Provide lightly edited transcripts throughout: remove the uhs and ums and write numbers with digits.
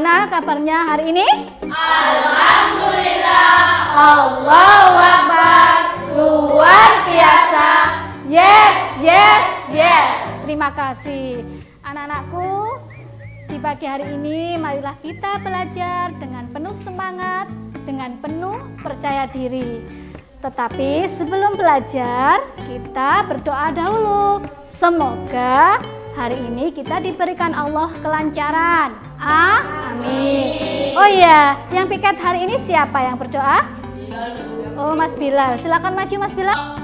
Bagaimana kabarnya hari ini? Alhamdulillah. Allahu Akbar. Luar biasa. Yes, yes, yes. Terima kasih. Anak-anakku, di pagi hari ini marilah kita belajar dengan penuh semangat, dengan penuh percaya diri. Tetapi sebelum belajar, kita berdoa dahulu. Semoga hari ini kita diberikan Allah kelancaran. Amin. Oh iya, yang piket hari ini siapa yang berdoa? Oh, Mas Bilal. Silakan maju, Mas Bilal.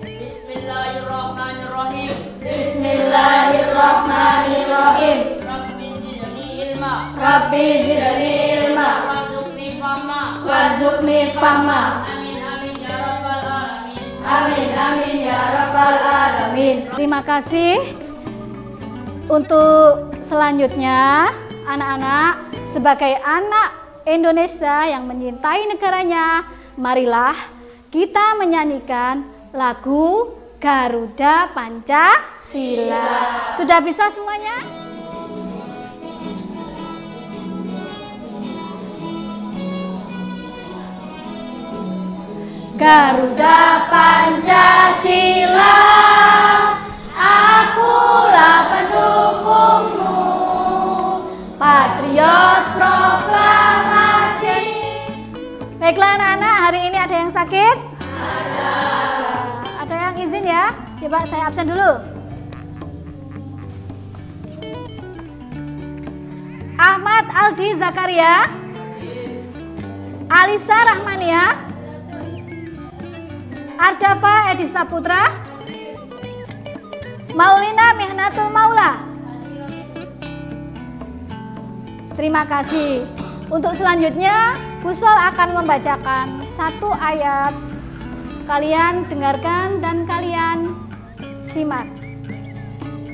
Bismillahirrahmanirrahim. Bismillahirrahmanirrahim. Rabbi zidni ilma. Rabbi zidni ilma. Warzuqni fahma. Warzuqni fahma. Amin amin ya rabbal alamin. Amin amin ya rabbal alamin. Terima kasih. Untuk selanjutnya, anak-anak, sebagai anak Indonesia yang mencintai negaranya, marilah kita menyanyikan lagu Garuda Pancasila. Sudah bisa semuanya? Garuda Pancasila, akulah pendukungmu, patriot proklamasi. Baiklah anak-anak, hari ini ada yang sakit? Ada. Ada yang izin ya? Coba saya absen dulu. Ahmad Aldi Zakaria, Alisa Rahmania, Ardafa Edi Saputra, Maulina Mihnatul Maula. Terima kasih. Untuk selanjutnya, Bu Sol akan membacakan satu ayat. Kalian dengarkan dan kalian simak.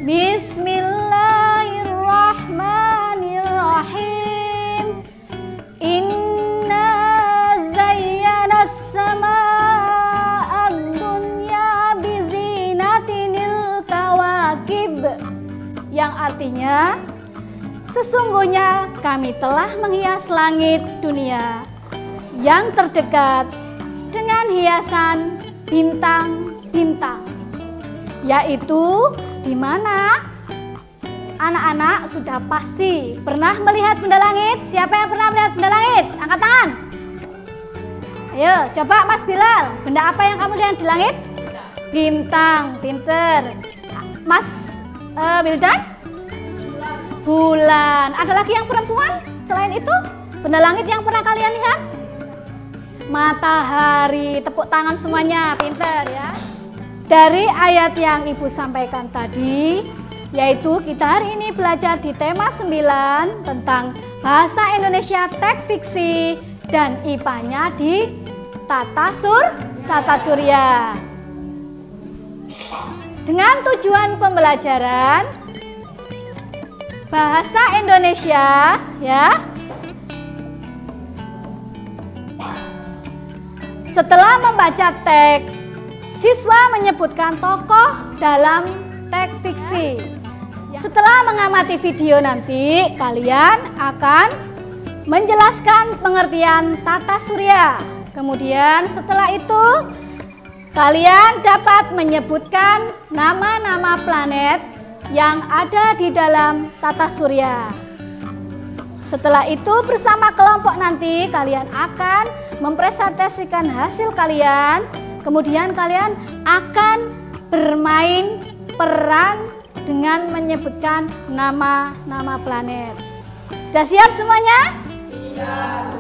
Bismillahirrahmanirrahim. Inna zayyana as-samaa'a ad-dunya bizinatinil kawakib. Yang artinya, sesungguhnya kami telah menghias langit dunia yang terdekat dengan hiasan bintang-bintang, yaitu di mana anak-anak sudah pasti pernah melihat benda langit. Siapa yang pernah melihat benda langit? Angkat tangan. Ayo, coba Mas Bilal, benda apa yang kamu lihat di langit? Bintang, pinter. Mas Wildan? Bulan. Ada lagi yang perempuan? Selain itu, benda langit yang pernah kalian lihat? Matahari. Tepuk tangan semuanya, pinter ya. Dari ayat yang Ibu sampaikan tadi, yaitu kita hari ini belajar di tema 9 tentang bahasa Indonesia teks fiksi dan IPA-nya di Tata Surya. Dengan tujuan pembelajaran bahasa Indonesia ya. Setelah membaca teks, siswa menyebutkan tokoh dalam teks fiksi. Setelah mengamati video nanti, kalian akan menjelaskan pengertian tata surya. Kemudian setelah itu, kalian dapat menyebutkan nama-nama planet yang ada di dalam tata surya. Setelah itu bersama kelompok nanti kalian akan mempresentasikan hasil kalian. Kemudian kalian akan bermain peran dengan menyebutkan nama-nama planet. Sudah siap semuanya? Siap.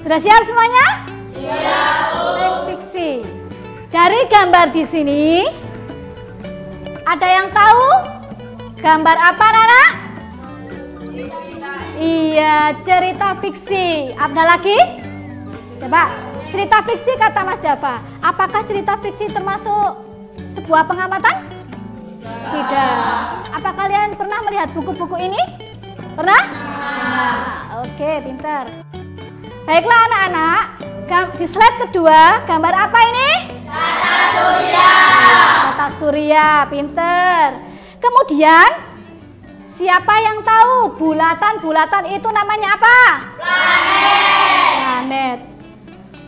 Sudah siap semuanya? Siap. Teks fiksi. Dari gambar di sini, ada yang tahu gambar apa, Nana? Iya, cerita fiksi. Ada lagi? Coba, cerita fiksi kata Mas Dava. Apakah cerita fiksi termasuk sebuah pengamatan? Tidak. Apa kalian pernah melihat buku-buku ini? Pernah? Oke, pintar. Baiklah anak-anak, di slide kedua, gambar apa ini? Tata surya. Tata surya, pintar. Kemudian, Siapa yang tahu bulatan-bulatan itu namanya apa? Planet.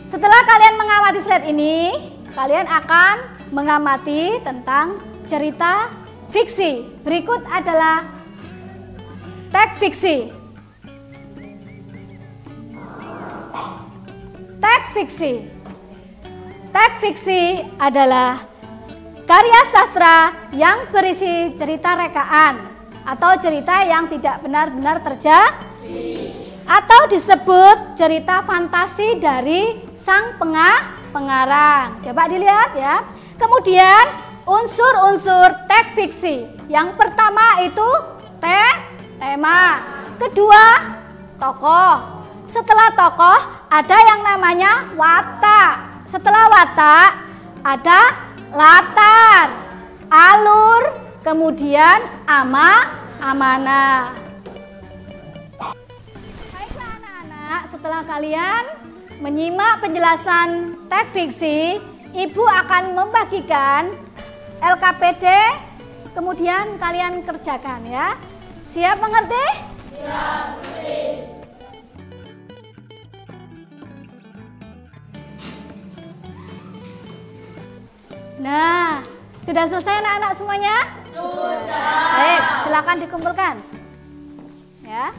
Setelah kalian mengamati slide ini, kalian akan mengamati tentang cerita fiksi. Berikut adalah teks fiksi. Teks fiksi. Teks fiksi adalah karya sastra yang berisi cerita rekaan atau cerita yang tidak benar-benar terjadi atau disebut cerita fantasi dari sang pengarang. Coba dilihat ya. Kemudian unsur-unsur teks fiksi. Yang pertama itu tema. Kedua, tokoh. Setelah tokoh ada yang namanya watak. Setelah watak ada latar, alur, kemudian amanah. Baiklah anak-anak, setelah kalian menyimak penjelasan teks fiksi, Ibu akan membagikan LKPD, kemudian kalian kerjakan ya. Siap mengerti? Siap mengerti. Nah, sudah selesai anak-anak semuanya? Sudah. Baik, silakan dikumpulkan. Ya.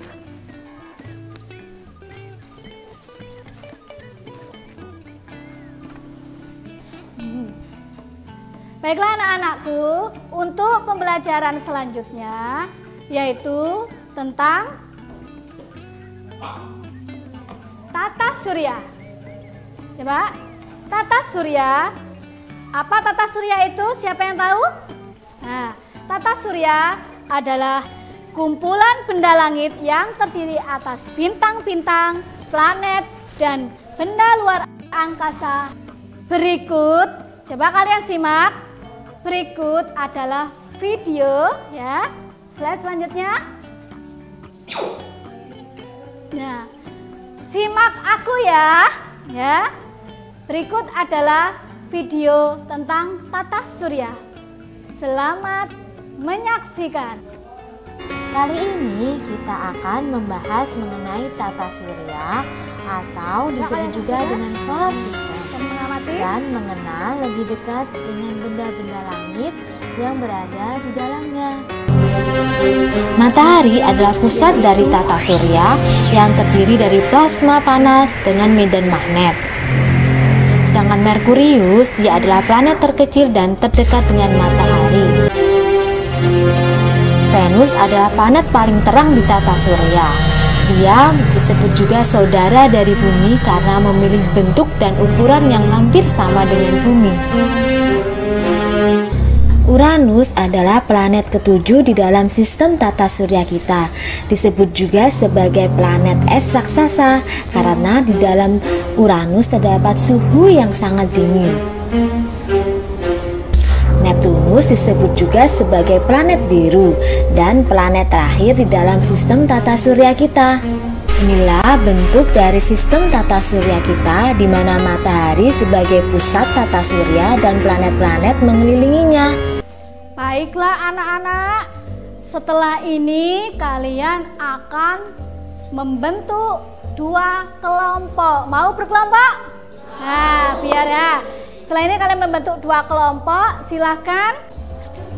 Baiklah anak-anakku, untuk pembelajaran selanjutnya yaitu tentang tata surya. Coba, tata surya. Apa tata surya itu? Siapa yang tahu? Nah, tata surya adalah kumpulan benda langit yang terdiri atas bintang-bintang, planet, dan benda luar angkasa. Berikut, coba kalian simak. Berikut adalah video ya. Slide selanjutnya. Nah, simak aku ya. Ya. Berikut adalah video tentang tata surya. Selamat menyaksikan. Kali ini kita akan membahas mengenai tata surya atau disebut juga dengan solar system dan mengenal lebih dekat dengan benda-benda langit yang berada di dalamnya. Matahari adalah pusat dari tata surya yang terdiri dari plasma panas dengan medan magnet. Sedangkan Merkurius, dia adalah planet terkecil dan terdekat dengan matahari. Venus adalah planet paling terang di tata surya. Dia disebut juga saudara dari bumi karena memiliki bentuk dan ukuran yang hampir sama dengan bumi. Uranus adalah planet ketujuh di dalam sistem tata surya kita. Disebut juga sebagai planet es raksasa karena di dalam Uranus terdapat suhu yang sangat dingin. Neptunus disebut juga sebagai planet biru dan planet terakhir di dalam sistem tata surya kita. Inilah bentuk dari sistem tata surya kita, di mana matahari sebagai pusat tata surya dan planet-planet mengelilinginya. Baiklah anak-anak, setelah ini kalian akan membentuk dua kelompok. Mau berkelompok? Nah, biar ya. Setelah ini kalian membentuk dua kelompok, silakan.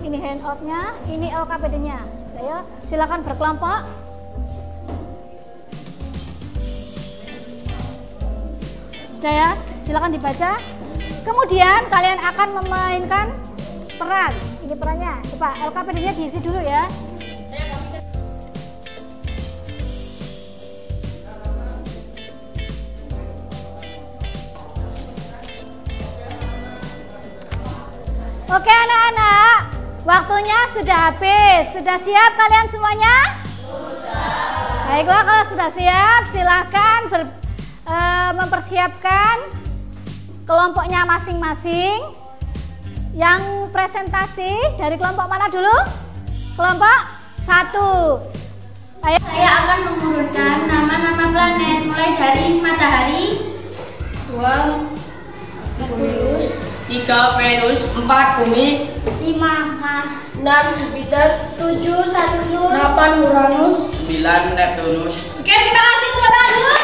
Ini handout-nya, ini LKPD-nya. Saya silakan berkelompok. Sudah ya, silakan dibaca. Kemudian kalian akan memainkan peran. Ini perannya. Coba LKPD-nya diisi dulu ya. Oke anak-anak, waktunya sudah habis. Sudah siap kalian semuanya? Sudah. Baiklah, kalau sudah siap silakan mempersiapkan kelompoknya masing-masing. Yang presentasi dari kelompok mana dulu? Kelompok 1. Ayo. Saya akan mengurutkan nama-nama planet mulai dari matahari, 2 Merkurius, 3 Venus, 4 Bumi, 5 Mars, 6 Jupiter, 7 Saturnus, 8 Uranus, 9 Neptunus. Oke, terima kasih kepada dulu.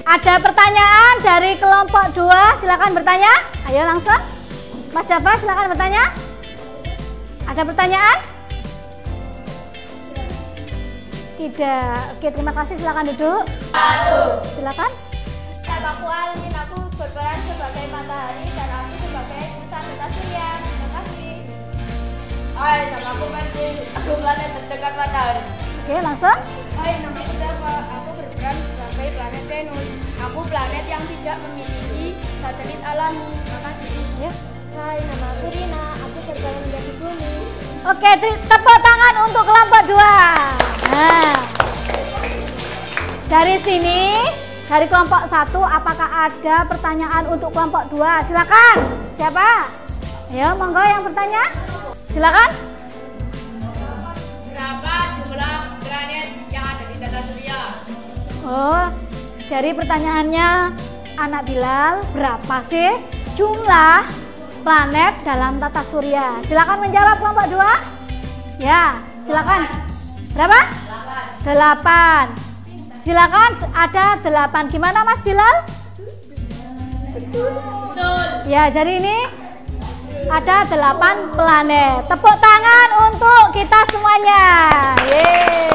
Ada pertanyaan dari kelompok 2, silakan bertanya. Ayo langsung. Mas Dava, silakan bertanya. Ada pertanyaan? Tidak. Oke, terima kasih. Silakan duduk. Silakan. Namaku Alin, aku berperan sebagai matahari dan aku sebagai pusat tata surya. Terima kasih. Hai, namaku Martin, aku planet terdekat matahari. Oke, langsung. Hai, namaku Dava, aku berperan sebagai planet Venus. Aku planet yang tidak memiliki satelit alami. Terima kasih. Ayo. Hai, namaku Rina, aku berperan menjadi bumi. Oke, tepuk tangan untuk kelompok 2. Nah, dari sini, dari kelompok 1, apakah ada pertanyaan untuk kelompok 2? Silakan. Siapa? Ayo, monggo yang bertanya. Silakan. Berapa jumlah planet yang ada di tata surya? Oh, dari pertanyaannya anak Bilal, berapa sih jumlah planet dalam tata surya? Silakan menjawab kelompok 2. Ya, silakan. Berapa? 8. Silakan, ada 8. Gimana Mas Bilal? Betul. Ya, jadi ini ada 8 planet. Tepuk tangan untuk kita semuanya. Yeay.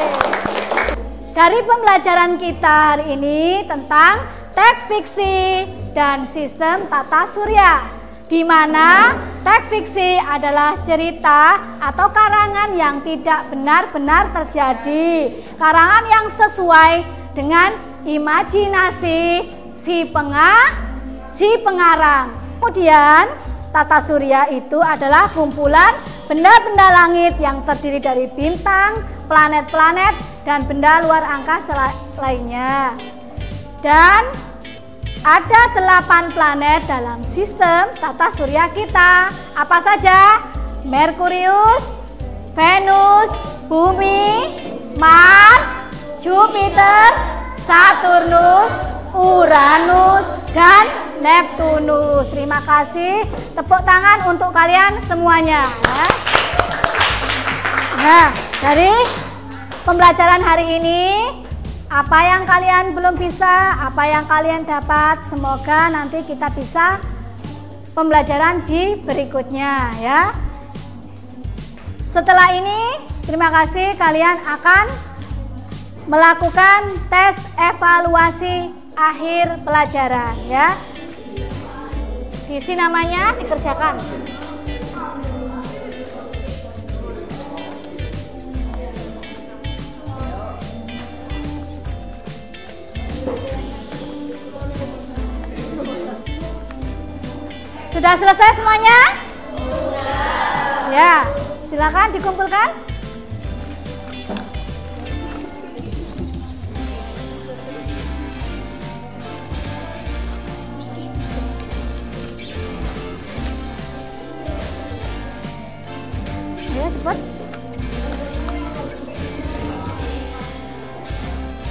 Dari pembelajaran kita hari ini tentang teks fiksi dan sistem tata surya, di mana teks fiksi adalah cerita atau karangan yang tidak benar-benar terjadi, karangan yang sesuai dengan imajinasi si pengarang. Kemudian tata surya itu adalah kumpulan benda-benda langit yang terdiri dari bintang, planet-planet, dan benda luar angkasa lainnya. Dan ada 8 planet dalam sistem tata surya kita. Apa saja? Merkurius, Venus, Bumi, Mars, Jupiter, Saturnus, Uranus, dan Neptunus. Terima kasih. Tepuk tangan untuk kalian semuanya. Nah, dari pembelajaran hari ini, apa yang kalian belum bisa, apa yang kalian dapat, semoga nanti kita bisa pembelajaran di berikutnya ya. Setelah ini, terima kasih, kalian akan melakukan tes evaluasi akhir pelajaran ya. Diisi namanya, dikerjakan. Sudah selesai semuanya? Sudah. Ya, silakan dikumpulkan. Ayo cepat.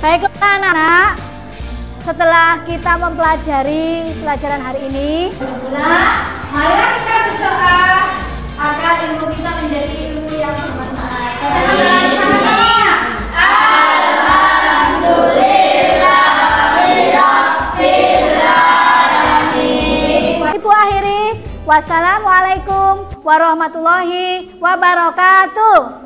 Baiklah anak-anak, setelah kita mempelajari pelajaran hari ini, marilah kita berdoa agar ilmu kita menjadi ilmu yang bermanfaat. Sama-sama. Alhamdulillahirobbilalamin. Ibu akhiri, wassalamualaikum warahmatullahi wabarakatuh.